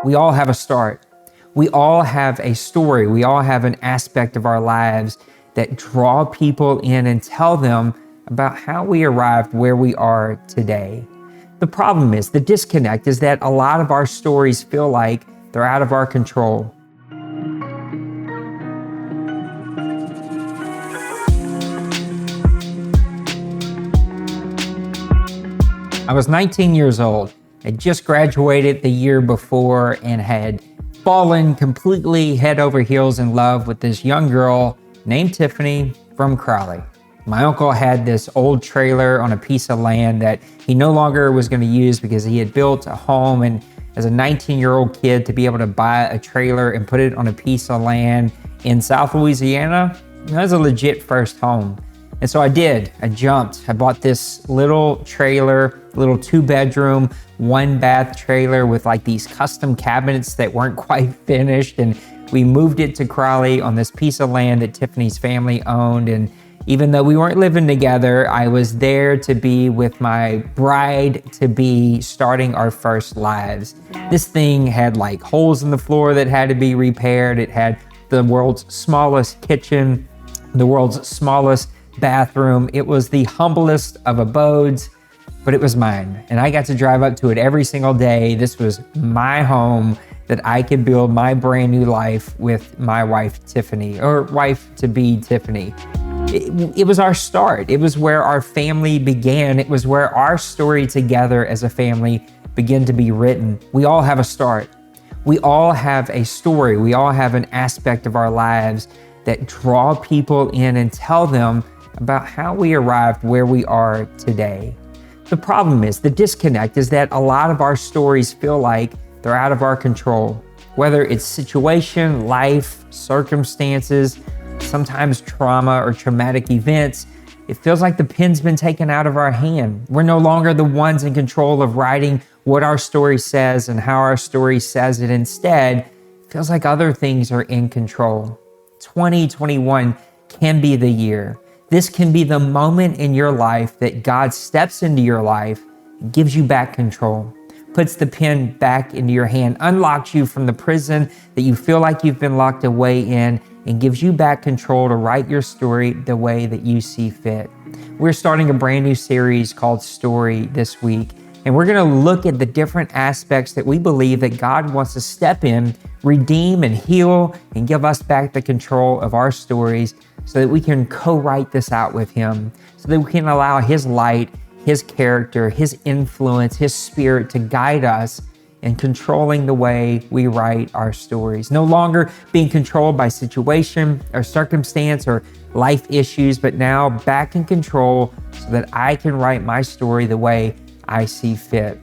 We all have a start. We all have a story. We all have an aspect of our lives that draw people in and tell them about how we arrived where we are today. The problem is, the disconnect is that a lot of our stories feel like they're out of our control. I was 19 years old. I just graduated the year before and had fallen completely head over heels in love with this young girl named Tiffany from Crowley. My uncle had this old trailer on a piece of land that he no longer was going to use because he had built a home, and as a 19-year-old kid, to be able to buy a trailer and put it on a piece of land in South Louisiana, that was a legit first home. And so I did. I jumped. I bought this little trailer, little 2-bedroom, 1-bath trailer with like these custom cabinets that weren't quite finished. And we moved it to Crowley on this piece of land that Tiffany's family owned. And even though we weren't living together, I was there to be with my bride-to-be, starting our first lives. This thing had like holes in the floor that had to be repaired. It had the world's smallest kitchen, the world's smallest bathroom. It was the humblest of abodes, but it was mine. And I got to drive up to it every single day. This was my home that I could build my brand new life with my wife, Tiffany, or wife-to-be, Tiffany. It was our start. It was where our family began. It was where our story together as a family began to be written. We all have a start. We all have a story. We all have an aspect of our lives that draw people in and tell them about how we arrived where we are today. The problem is, the disconnect is that a lot of our stories feel like they're out of our control. Whether it's situation, life, circumstances, sometimes trauma or traumatic events, it feels like the pen's been taken out of our hand. We're no longer the ones in control of writing what our story says and how our story says it. Instead, it feels like other things are in control. 2021 can be the year. This can be the moment in your life that God steps into your life and gives you back control, puts the pen back into your hand, unlocks you from the prison that you feel like you've been locked away in, and gives you back control to write your story the way that you see fit. We're starting a brand new series called Story this week, and we're going to look at the different aspects that we believe that God wants to step in, redeem and heal, and give us back the control of our stories so that we can co-write this out with Him, so that we can allow His light, His character, His influence, His Spirit to guide us in controlling the way we write our stories. No longer being controlled by situation or circumstance or life issues, but now back in control so that I can write my story the way I see fit.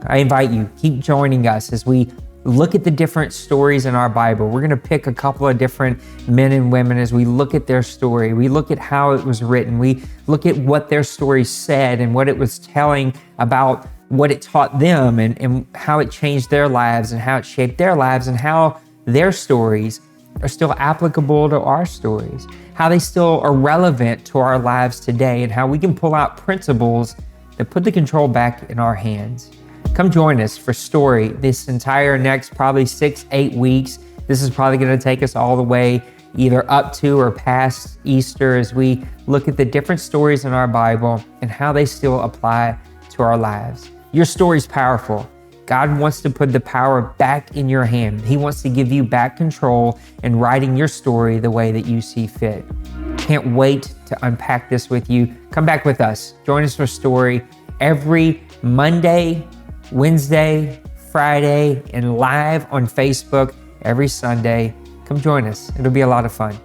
I invite you, keep joining us as we look at the different stories in our Bible. We're going to pick a couple of different men and women as we look at their story. We look at how it was written. We look at what their story said and what it was telling about what it taught them and how it changed their lives and how it shaped their lives and how their stories are still applicable to our stories, how they still are relevant to our lives today, and how we can pull out principles that put the control back in our hands. Come join us for Story this entire next probably 6-8 weeks. This is probably going to take us all the way either up to or past Easter as we look at the different stories in our Bible and how they still apply to our lives. Your story's powerful. God wants to put the power back in your hand. He wants to give you back control in writing your story the way that you see fit. Can't wait to unpack this with you. Come back with us. Join us for Story every Monday, Wednesday, Friday, and live on Facebook every Sunday. Come join us. It'll be a lot of fun.